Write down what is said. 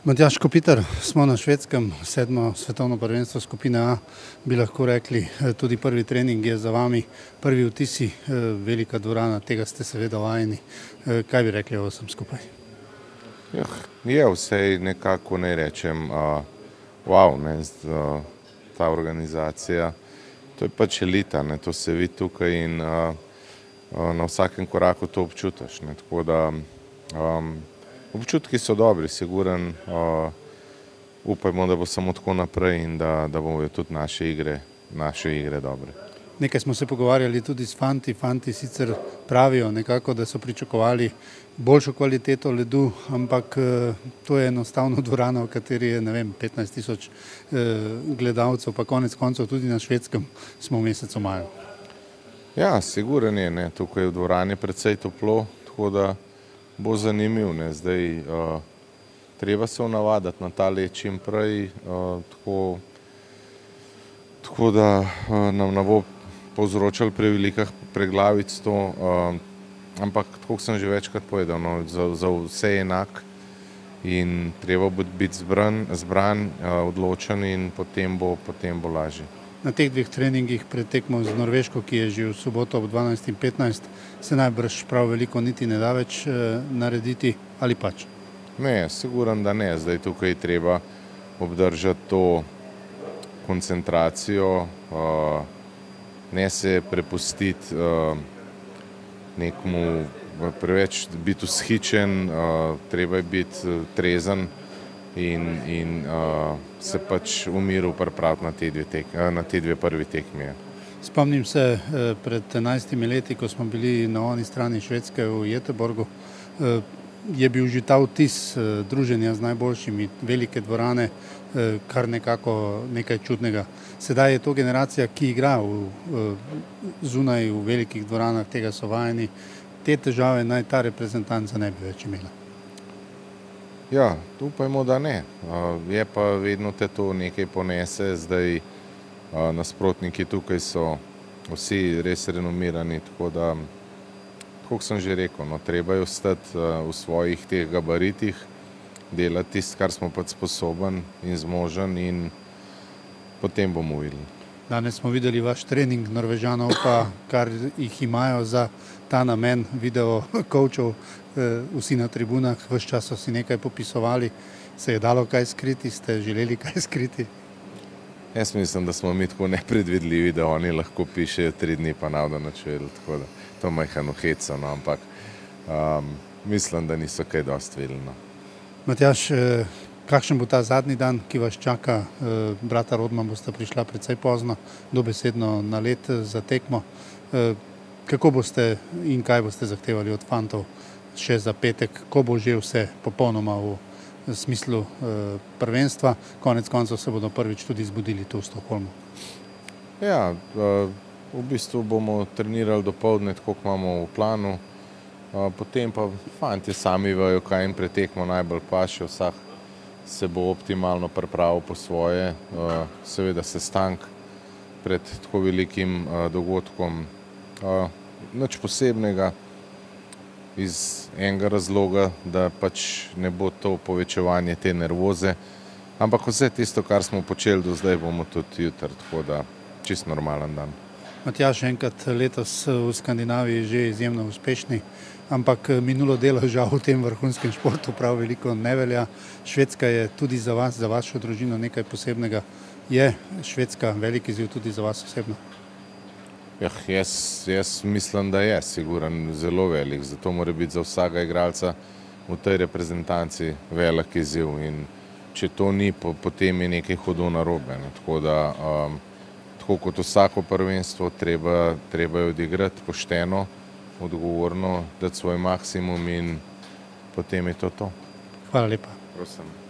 Matjaž Kopitar, smo na Švedskem, 7. svetovno prvenstvo skupine A, bi lahko rekli, tudi prvi trening je za vami, prvi vtisi, velika dvorana, tega ste seveda vajeni. Kaj bi rekli o vsem skupaj? Je vsej nekako, ne rečem, wow, ta organizacija, to je pač elita, to se vidi tukaj in na vsakem koraku to občutiš, tako da občutki so dobri, siguren, upajmo, da bo samo tako naprej in da bomo tudi naše igre dobre. Nekaj smo se pogovarjali tudi s fanti sicer pravijo nekako, da so pričakovali boljšo kvaliteto ledu, ampak to je enostavno dvorana, v kateri je, 15 000 gledalcev, pa konec koncev tudi na Švedskem smo v mesecu maju. Ja, siguren je, tukaj je v dvorani precej toplo, tako da bo zanimiv, zdaj treba se navaditi na ta led čim prej, tako da nam ne bo povzročal prevelikih preglavic to, ampak tako sem že večkrat povedal, za vse je enak in treba biti zbran, odločen in potem bo lažje. Na teh dveh treningih pred tekmo z Norveško, ki je že v soboto ob 12:15, se najbrž prav veliko niti ne da več narediti, ali pač? Ne, siguren, da ne. Zdaj tukaj je treba obdržati to koncentracijo, ne se prepustiti nekomu preveč biti vzhičen, treba je biti trezen in se pač v miru pripraviti na te dve prvi tekmi. Spomnim se pred 11 leti, ko smo bili na oni strani Švedske v Göteborgu, je bil že ta vtis druženja z najboljšimi, velike dvorane, kar nekaj čudnega. Sedaj je to generacija, ki igra zunaj v velikih dvoranah, tega so vajeni. Te težave naj ta reprezentanca ne bi več imela. Ja, upajmo, da ne. Je pa vedno te to nekaj ponese, zdaj nasprotniki tukaj so vsi res renomirani, tako da, kot sem že rekel, treba je ostati v svojih teh gabaritih, delati tisto, kar smo pač sposoben in zmožen in potem bomo videli. Danes smo videli vaš trening Norvežanov, pa kar jih imajo za ta namen, video coachov, vsi na tribunah, ves čas so si nekaj popisovali. Se je dalo kaj skriti, ste želeli kaj skriti? Jaz mislim, da smo mi tako nepredvidljivi, da oni lahko pišejo 3 dni pa navda nič vedeli, tako da to majhno heco, ampak mislim, da niso kaj dosti vedeli. Matjaž, kakšen bo ta zadnji dan, ki vas čaka? Brata Rodman bosta prišla precej pozno, dobesedno na led za tekmo. Kako boste in kaj boste zahtevali od fantov še za petek, ko bo že vse popolnoma v smislu prvenstva, konec koncev se bodo prvič tudi zbudili tu v Stockholmu? Ja, v bistvu bomo trenirali dopoldne, tako kot imamo v planu, potem pa fantje sami vejo, kaj jim pred tekmo najbolj paše, vsak se bo optimalno pripravil po svoje, seveda sestanek pred tako velikim dogodkom, nič posebnega, iz enega razloga, da pač ne bo to povečevanje te nervoze, ampak vse tisto, kar smo počeli do zdaj, bomo tudi jutri, tako da čisto normalen dan. Matjaž, enkrat letos v Skandinaviji že izjemno uspešni, ampak minulo delo žal v tem vrhunskem športu prav veliko ne velja. Švedska je tudi za vas, za vašo družino nekaj posebnega. Je Švedska velik izziv tudi za vas osebno? Jaz mislim, da je siguren zelo velik, zato mora biti za vsakega igralca v tej reprezentanci velik izziv in če to ni, potem je nekaj hudo narobe. Tako da, tako kot vsako prvenstvo, treba je odigrati pošteno, odgovorno, dati svoj maksimum in potem je to to. Hvala lepa. Prosim.